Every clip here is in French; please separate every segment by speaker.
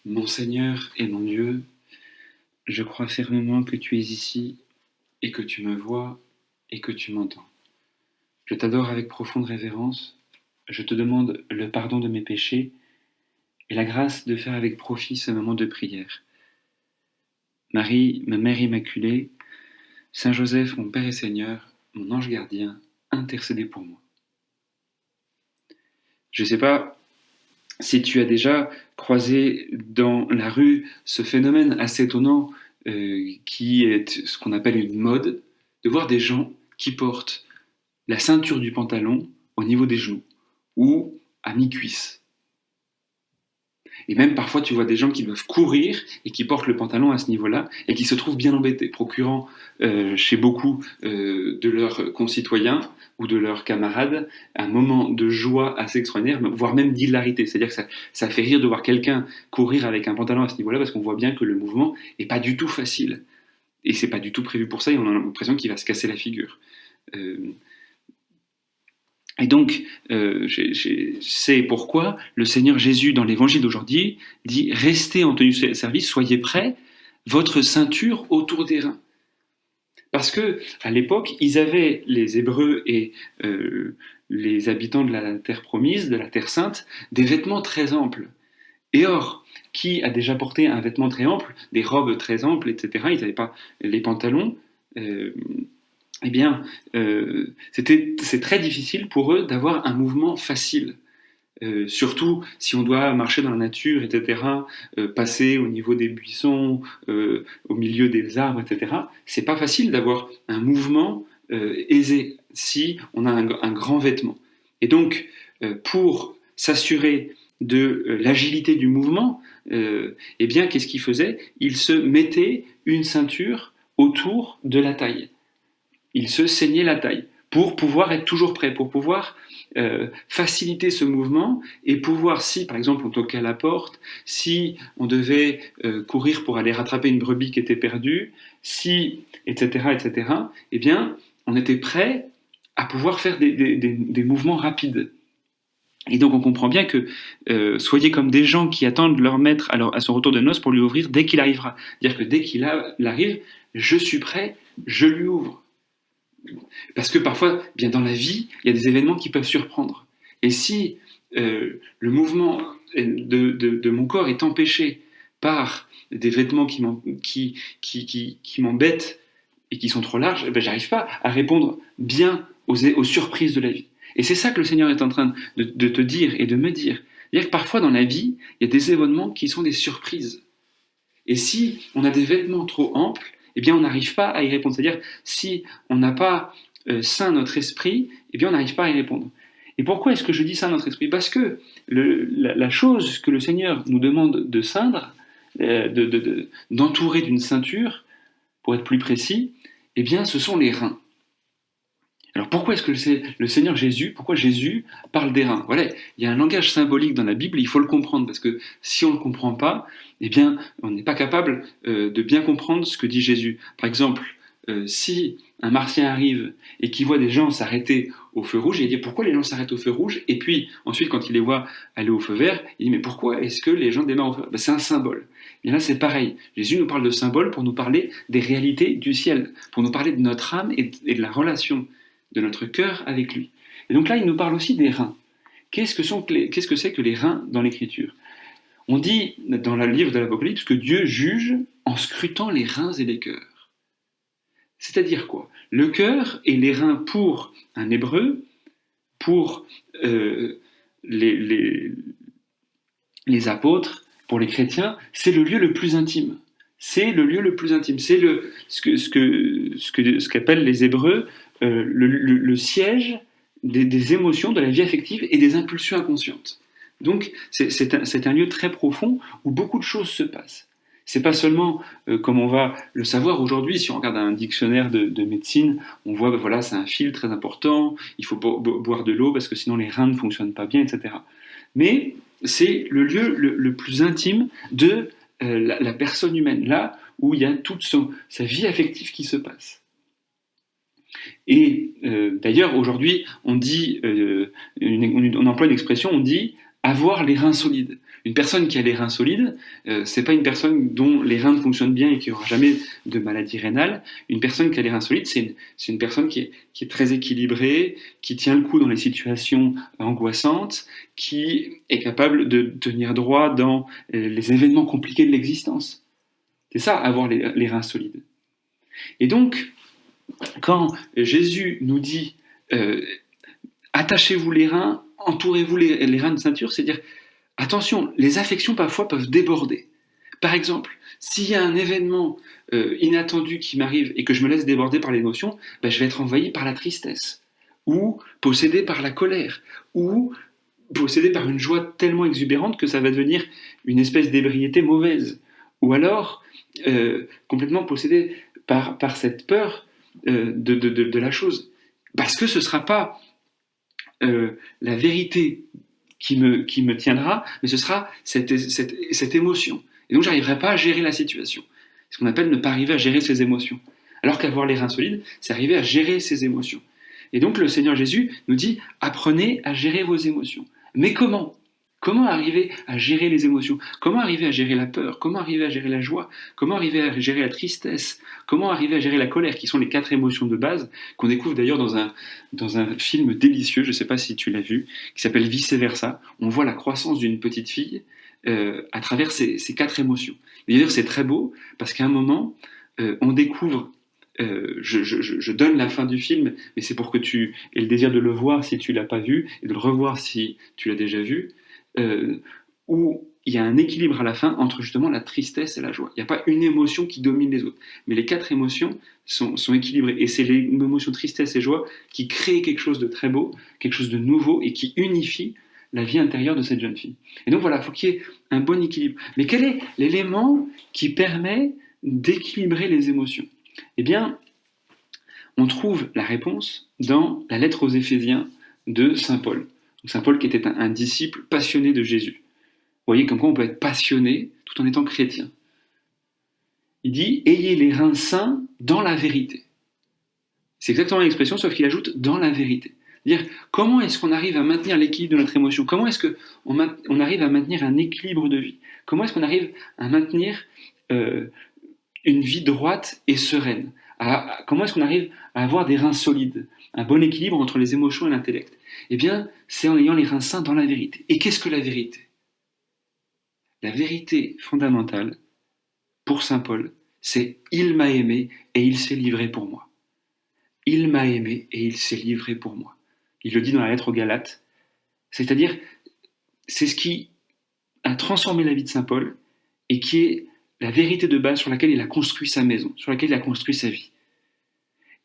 Speaker 1: Mon Seigneur et mon Dieu, je crois fermement que tu es ici et que tu me vois et que tu m'entends. Je t'adore avec profonde révérence, je te demande le pardon de mes péchés et la grâce de faire avec profit ce moment de prière. Marie, ma Mère Immaculée, Saint Joseph, mon Père et Seigneur, mon ange gardien, intercédez pour moi. Je ne sais pas si tu as déjà croisé dans la rue ce phénomène assez étonnant qui est ce qu'on appelle une mode, de voir des gens qui portent la ceinture du pantalon au niveau des genoux ou à mi-cuisse. Et même parfois tu vois des gens qui doivent courir et qui portent le pantalon à ce niveau-là et qui se trouvent bien embêtés, procurant chez beaucoup de leurs concitoyens ou de leurs camarades un moment de joie assez extraordinaire, voire même d'hilarité. C'est-à-dire que ça fait rire de voir quelqu'un courir avec un pantalon à ce niveau-là parce qu'on voit bien que le mouvement n'est pas du tout facile. Et c'est pas du tout prévu pour ça et on a l'impression qu'il va se casser la figure. Et donc, c'est pourquoi le Seigneur Jésus, dans l'évangile d'aujourd'hui, dit « Restez en tenue de service, soyez prêts, votre ceinture autour des reins ». Parce que à l'époque, ils avaient, les Hébreux et les habitants de la terre promise, de la terre sainte, des vêtements très amples. Et or, qui a déjà porté un vêtement très ample, des robes très amples, etc. Ils n'avaient pas les pantalons. Eh bien, c'est très difficile pour eux d'avoir un mouvement facile. Surtout si on doit marcher dans la nature, etc., passer au niveau des buissons, au milieu des arbres, etc. C'est pas facile d'avoir un mouvement aisé si on a un grand vêtement. Et donc, pour s'assurer de l'agilité du mouvement, eh bien, qu'est-ce qu'ils faisaient? Ils se mettaient une ceinture autour de la taille. Ils se ceignaient la taille pour pouvoir être toujours prêt, pour pouvoir faciliter ce mouvement et pouvoir, si par exemple on toquait à la porte, si on devait courir pour aller rattraper une brebis qui était perdue, si, etc., etc., eh bien, on était prêt à pouvoir faire des mouvements rapides. Et donc on comprend bien que soyez comme des gens qui attendent leur maître à son retour de noces pour lui ouvrir dès qu'il arrivera. C'est-à-dire que dès qu'il arrive, je suis prêt, je lui ouvre. Parce que parfois, bien dans la vie, il y a des événements qui peuvent surprendre. Et si le mouvement de mon corps est empêché par des vêtements qui m'embêtent et qui sont trop larges, ben, j'arrive pas à répondre bien aux surprises de la vie. Et c'est ça que le Seigneur est en train de te dire et de me dire. C'est-à-dire que parfois dans la vie, il y a des événements qui sont des surprises. Et si on a des vêtements trop amples, eh bien on n'arrive pas à y répondre. C'est-à-dire, si on n'a pas saint notre esprit, eh bien on n'arrive pas à y répondre. Et pourquoi est-ce que je dis saint notre esprit? Parce que la chose que le Seigneur nous demande de ceindre, d'entourer d'une ceinture, pour être plus précis, eh bien ce sont les reins. Alors pourquoi est-ce que le Seigneur Jésus, pourquoi Jésus parle des reins? Voilà, il y a un langage symbolique dans la Bible, il faut le comprendre, parce que si on ne le comprend pas, eh bien, on n'est pas capable de bien comprendre ce que dit Jésus. Par exemple, si un martien arrive et qu'il voit des gens s'arrêter au feu rouge, il dit pourquoi les gens s'arrêtent au feu rouge? Et puis ensuite, quand il les voit aller au feu vert, il dit mais pourquoi est-ce que les gens démarrent au feu vert? Ben, c'est un symbole. Et là, c'est pareil. Jésus nous parle de symboles pour nous parler des réalités du ciel, pour nous parler de notre âme et de la relation de notre cœur avec lui. Et donc là, il nous parle aussi des reins. Qu'est-ce que c'est que les reins dans l'Écriture? On dit dans le livre de l'Apocalypse que Dieu juge en scrutant les reins et les cœurs. C'est-à-dire quoi? Le cœur et les reins pour un Hébreu, pour les apôtres, pour les chrétiens, c'est le lieu le plus intime. C'est le lieu le plus intime. C'est ce qu'appellent les Hébreux le siège des émotions, de la vie affective et des impulsions inconscientes. Donc c'est un lieu très profond où beaucoup de choses se passent. C'est pas seulement comme on va le savoir aujourd'hui, si on regarde un dictionnaire de médecine, on voit ben voilà, c'est un fil très important, il faut boire de l'eau parce que sinon les reins ne fonctionnent pas bien, etc. Mais c'est le lieu le plus intime de la personne humaine, là où il y a toute sa vie affective qui se passe. Et d'ailleurs, aujourd'hui, on emploie une expression, on dit avoir les reins solides. Une personne qui a les reins solides, c'est pas une personne dont les reins fonctionnent bien et qui aura jamais de maladie rénale. Une personne qui a les reins solides, c'est une personne qui est très équilibrée, qui tient le coup dans les situations angoissantes, qui est capable de tenir droit dans les événements compliqués de l'existence. C'est ça, avoir les reins solides. Et donc, quand Jésus nous dit attachez-vous les reins, entourez-vous les reins de ceinture, c'est dire attention, les affections parfois peuvent déborder. Par exemple, s'il y a un événement inattendu qui m'arrive et que je me laisse déborder par l'émotion, ben, je vais être envahi par la tristesse, ou possédé par la colère, ou possédé par une joie tellement exubérante que ça va devenir une espèce d'ébriété mauvaise, ou alors complètement possédé par cette peur de la chose. Parce que ce ne sera pas la vérité qui me tiendra, mais ce sera cette émotion. Et donc, je n'arriverai pas à gérer la situation. C'est ce qu'on appelle ne pas arriver à gérer ses émotions. Alors qu'avoir les reins solides, c'est arriver à gérer ses émotions. Et donc, le Seigneur Jésus nous dit, apprenez à gérer vos émotions. Mais comment ? Comment arriver à gérer les émotions ? Comment arriver à gérer la peur ? Comment arriver à gérer la joie ? Comment arriver à gérer la tristesse ? Comment arriver à gérer la colère, qui sont les 4 émotions de base, qu'on découvre d'ailleurs dans un film délicieux, je ne sais pas si tu l'as vu, qui s'appelle Vice Versa. On voit la croissance d'une petite fille à travers ces 4 émotions. Et d'ailleurs, c'est très beau, parce qu'à un moment, on découvre... je donne la fin du film, mais c'est pour que tu aies le désir de le voir si tu ne l'as pas vu, et de le revoir si tu l'as déjà vu, où il y a un équilibre à la fin entre justement la tristesse et la joie. Il n'y a pas une émotion qui domine les autres, mais les 4 émotions sont équilibrées, et c'est les émotions tristesse et joie qui créent quelque chose de très beau, quelque chose de nouveau, et qui unifie la vie intérieure de cette jeune fille. Et donc voilà, il faut qu'il y ait un bon équilibre. Mais quel est l'élément qui permet d'équilibrer les émotions ? Eh bien, on trouve la réponse dans la lettre aux Éphésiens de Saint Paul. Saint Paul qui était un disciple passionné de Jésus. Vous voyez comme quoi on peut être passionné tout en étant chrétien. Il dit « Ayez les reins sains dans la vérité ». C'est exactement l'expression, sauf qu'il ajoute « dans la vérité ». C'est-à-dire, comment est-ce qu'on arrive à maintenir l'équilibre de notre émotion ? Comment est-ce qu'on arrive à maintenir un équilibre de vie ? Comment est-ce qu'on arrive à maintenir une vie droite et sereine ? Comment est-ce qu'on arrive à avoir des reins solides ? Un bon équilibre entre les émotions et l'intellect ? Eh bien, c'est en ayant les reins sains dans la vérité. Et qu'est-ce que la vérité ? La vérité fondamentale, pour saint Paul, c'est « Il m'a aimé et il s'est livré pour moi ». Il m'a aimé et il s'est livré pour moi. Il le dit dans la lettre aux Galates. C'est-à-dire, c'est ce qui a transformé la vie de saint Paul et qui est la vérité de base sur laquelle il a construit sa maison, sur laquelle il a construit sa vie.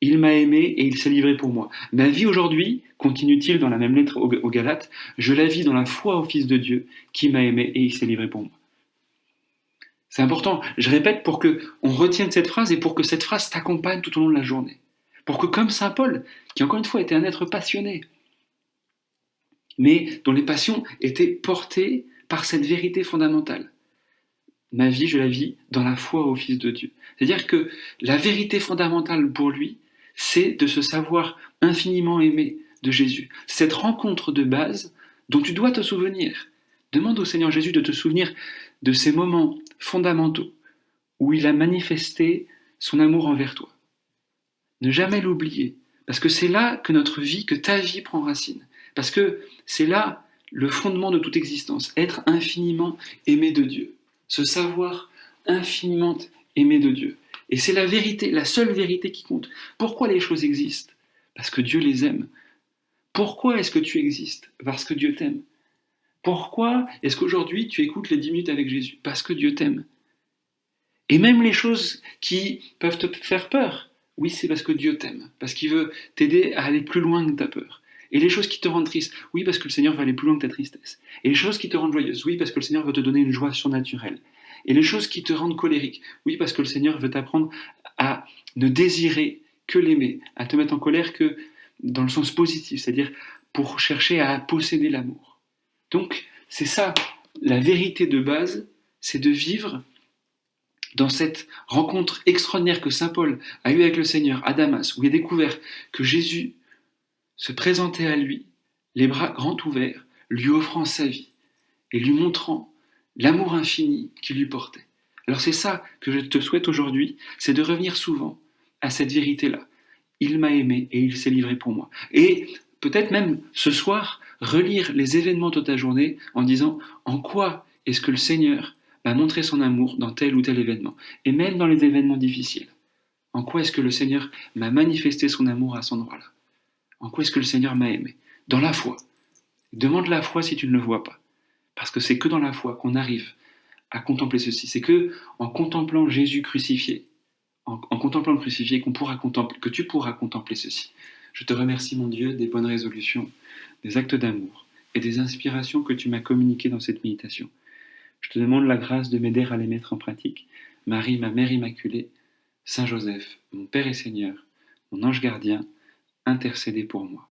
Speaker 1: Il m'a aimé et il s'est livré pour moi. Ma vie aujourd'hui, continue-t-il dans la même lettre aux Galates, je la vis dans la foi au Fils de Dieu qui m'a aimé et il s'est livré pour moi. C'est important, je répète, pour qu'on retienne cette phrase et pour que cette phrase t'accompagne tout au long de la journée. Pour que comme saint Paul, qui encore une fois était un être passionné, mais dont les passions étaient portées par cette vérité fondamentale. Ma vie, je la vis dans la foi au Fils de Dieu. C'est-à-dire que la vérité fondamentale pour lui, c'est de se savoir infiniment aimé de Jésus. C'est cette rencontre de base dont tu dois te souvenir. Demande au Seigneur Jésus de te souvenir de ces moments fondamentaux où il a manifesté son amour envers toi. Ne jamais l'oublier, parce que c'est là que notre vie, que ta vie prend racine. Parce que c'est là le fondement de toute existence, être infiniment aimé de Dieu. Se savoir infiniment aimé de Dieu. Et c'est la vérité, la seule vérité qui compte. Pourquoi les choses existent ? Parce que Dieu les aime. Pourquoi est-ce que tu existes ? Parce que Dieu t'aime. Pourquoi est-ce qu'aujourd'hui tu écoutes les 10 minutes avec Jésus ? Parce que Dieu t'aime. Et même les choses qui peuvent te faire peur, oui, c'est parce que Dieu t'aime. Parce qu'il veut t'aider à aller plus loin que ta peur. Et les choses qui te rendent triste, oui, parce que le Seigneur va aller plus loin que ta tristesse. Et les choses qui te rendent joyeuse, oui, parce que le Seigneur veut te donner une joie surnaturelle. Et les choses qui te rendent colérique, oui, parce que le Seigneur veut t'apprendre à ne désirer que l'aimer, à te mettre en colère que dans le sens positif, c'est-à-dire pour chercher à posséder l'amour. Donc, c'est ça, la vérité de base, c'est de vivre dans cette rencontre extraordinaire que saint Paul a eue avec le Seigneur à Damas, où il a découvert que Jésus se présentait à lui, les bras grands ouverts, lui offrant sa vie et lui montrant l'amour infini qu'il lui portait. Alors c'est ça que je te souhaite aujourd'hui, c'est de revenir souvent à cette vérité-là. Il m'a aimé et il s'est livré pour moi. Et peut-être même ce soir, relire les événements de ta journée en disant en quoi est-ce que le Seigneur m'a montré son amour dans tel ou tel événement. Et même dans les événements difficiles. En quoi est-ce que le Seigneur m'a manifesté son amour à cet endroit-là? En quoi est-ce que le Seigneur m'a aimé? Dans la foi. Demande la foi si tu ne le vois pas. Parce que c'est que dans la foi qu'on arrive à contempler ceci. C'est que en contemplant Jésus crucifié, en contemplant le crucifié, que tu pourras contempler ceci. Je te remercie, mon Dieu, des bonnes résolutions, des actes d'amour et des inspirations que tu m'as communiquées dans cette méditation. Je te demande la grâce de m'aider à les mettre en pratique. Marie, ma Mère Immaculée, Saint Joseph, mon Père et Seigneur, mon ange gardien, intercédez pour moi.